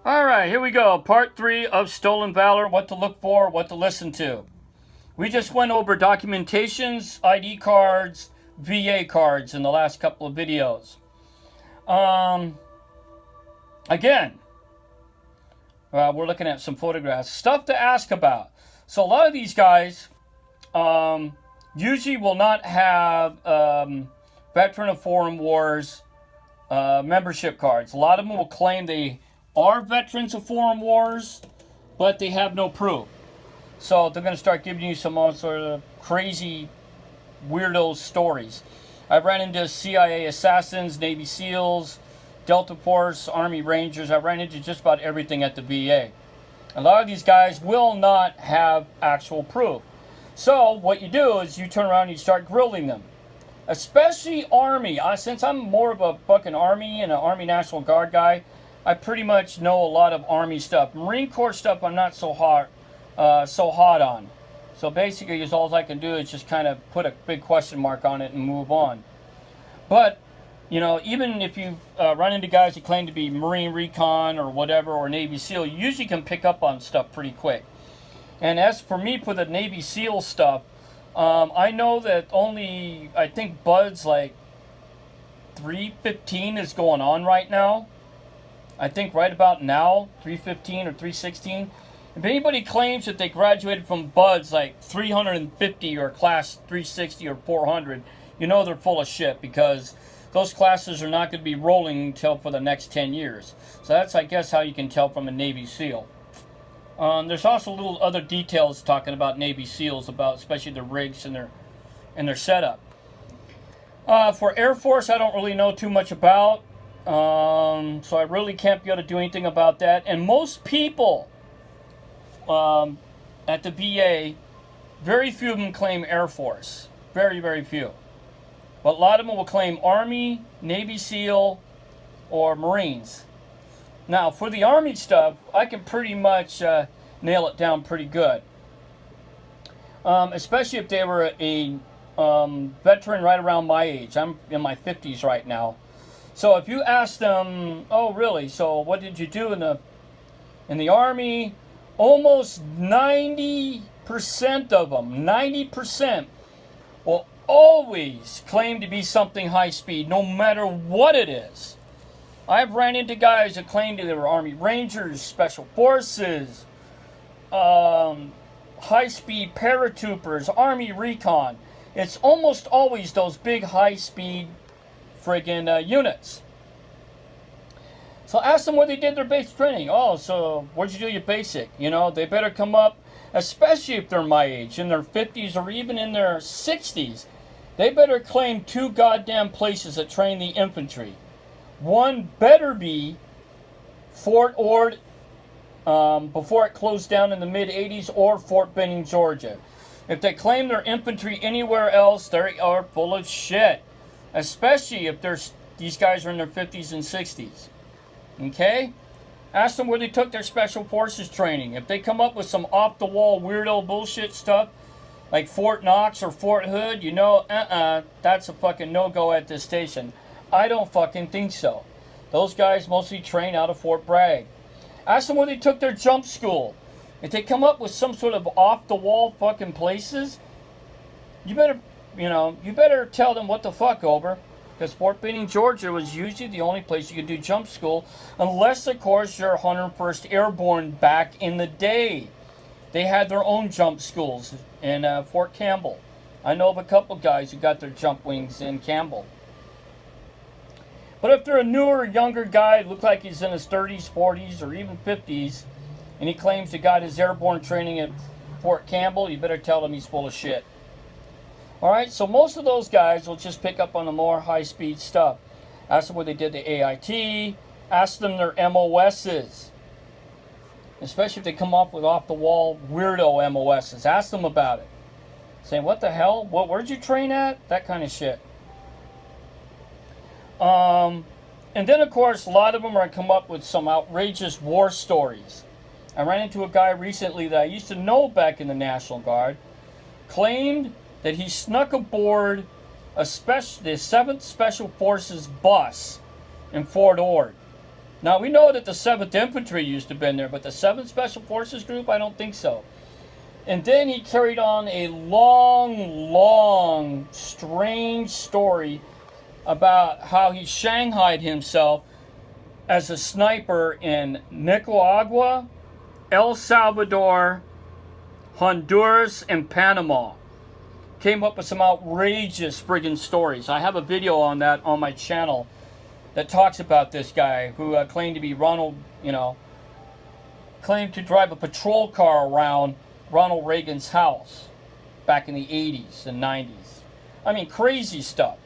All right, here we go. Part 3 of Stolen Valor, what to look for, what to listen to. We just went over documentations, ID cards, VA cards in the last couple of videos. Again, we're looking at some photographs. Stuff to ask about. So a lot of these guys usually will not have Veteran of Foreign Wars membership cards. A lot of them will claim they are veterans of foreign wars, but they have no proof. So they're going to start giving you some all sort of crazy, weirdo stories. I've ran into CIA assassins, Navy SEALs, Delta Force, Army Rangers. I ran into just about everything at the VA. A lot of these guys will not have actual proof. So what you do is you turn around and you start grilling them. Especially Army. Since I'm more of a fucking Army and an Army National Guard guy, I pretty much know a lot of Army stuff. Marine Corps stuff I'm not so hot on. So basically, all I can do is just kind of put a big question mark on it and move on. But, you know, even if you run into guys who claim to be Marine Recon or whatever, or Navy SEAL, you usually can pick up on stuff pretty quick. And as for me, for the Navy SEAL stuff, I know that only, I think Bud's like 315 is going on right now. I think right about now, 315 or 316. If anybody claims that they graduated from Bud's like 350 or class 360 or 400, you know they're full of shit, because those classes are not going to be rolling until for the next 10 years. So that's, I guess, how you can tell from a Navy SEAL. There's also little other details talking about Navy SEALs, about especially their rigs and their setup. For Air Force, I don't really know too much about. So I really can't be able to do anything about that. And most people at the VA, very few of them claim Air Force. Very, very few. But a lot of them will claim Army, Navy SEAL, or Marines. Now, for the Army stuff, I can pretty much nail it down pretty good. Especially if they were a veteran right around my age. I'm in my 50s right now. So if you ask them, oh really, so what did you do in the Army? Almost 90% of them, 90%, will always claim to be something high speed, no matter what it is. I've ran into guys that claimed they were Army Rangers, Special Forces, high speed paratroopers, Army Recon. It's almost always those big high speed friggin' units. So ask them where they did their basic training. Oh, so where'd you do your basic? You know, they better come up, especially if they're my age, in their 50s or even in their 60s. They better claim 2 goddamn places that train the infantry. One better be Fort Ord, before it closed down in the mid-80s, or Fort Benning, Georgia. If they claim their infantry anywhere else, they are full of shit. Especially if these guys are in their 50s and 60s. Okay? Ask them where they took their Special Forces training. If they come up with some off-the-wall weirdo bullshit stuff, like Fort Knox or Fort Hood, you know, that's a fucking no-go at this station. I don't fucking think so. Those guys mostly train out of Fort Bragg. Ask them where they took their jump school. If they come up with some sort of off-the-wall fucking places, you better tell them what the fuck over. Because Fort Benning, Georgia was usually the only place you could do jump school. Unless, of course, you're 101st Airborne back in the day. They had their own jump schools in Fort Campbell. I know of a couple guys who got their jump wings in Campbell. But if they're a newer, younger guy, look like he's in his 30s, 40s, or even 50s, and he claims he got his airborne training at Fort Campbell, you better tell him he's full of shit. Alright, so most of those guys will just pick up on the more high-speed stuff. Ask them where they did the AIT. Ask them their MOSs. Especially if they come up with off-the-wall weirdo MOSs. Ask them about it. Saying, what the hell? Where'd you train at? That kind of shit. And then, of course, a lot of them are going to come up with some outrageous war stories. I ran into a guy recently that I used to know back in the National Guard, claimed that he snuck aboard the 7th Special Forces bus in Fort Ord. Now, we know that the 7th Infantry used to have been there, but the 7th Special Forces Group, I don't think so. And then he carried on a long, strange story about how he shanghaied himself as a sniper in Nicaragua, El Salvador, Honduras, and Panama. Came up with some outrageous friggin' stories. I have a video on that on my channel that talks about this guy who claimed to be claimed to drive a patrol car around Ronald Reagan's house back in the 80s and 90s. I mean, crazy stuff.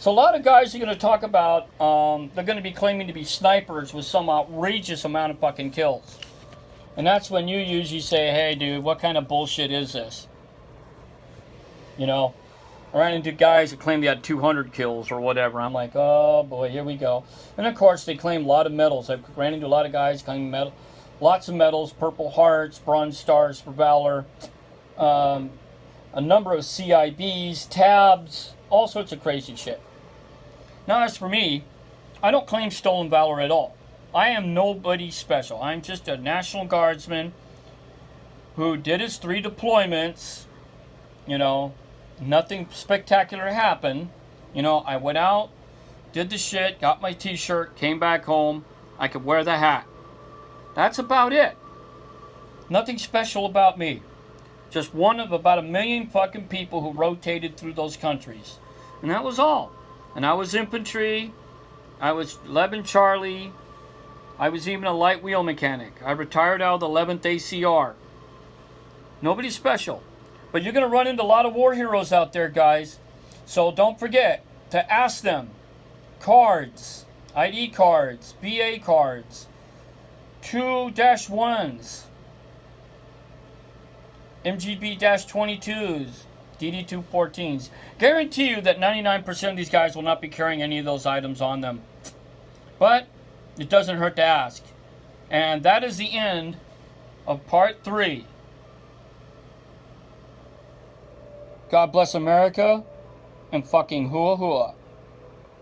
So a lot of guys are going to talk about, they're going to be claiming to be snipers with some outrageous amount of fucking kills. And that's when you usually say, hey dude, what kind of bullshit is this? You know, I ran into guys that claimed they had 200 kills or whatever. I'm like, oh boy, here we go. And of course they claim a lot of medals. I've ran into a lot of guys claiming lots of medals, Purple Hearts, Bronze Stars for Valor, a number of CIBs, tabs, all sorts of crazy shit. Now, as for me, I don't claim stolen valor at all. I am nobody special. I'm just a National Guardsman who did his 3 deployments. You know, nothing spectacular happened. You know, I went out, did the shit, got my t-shirt, came back home. I could wear the hat. That's about it. Nothing special about me. Just one of about 1 million fucking people who rotated through those countries. And that was all. And I was infantry. I was 11 Charlie. I was even a light wheel mechanic. I retired out of the 11th ACR. Nobody special. But you're going to run into a lot of war heroes out there, guys. So don't forget to ask them. Cards. ID cards. BA cards. 2-1s. MGB-22s. DD-214s. Guarantee you that 99% of these guys will not be carrying any of those items on them. But it doesn't hurt to ask. And that is the end of part 3. God bless America and fucking hua hua.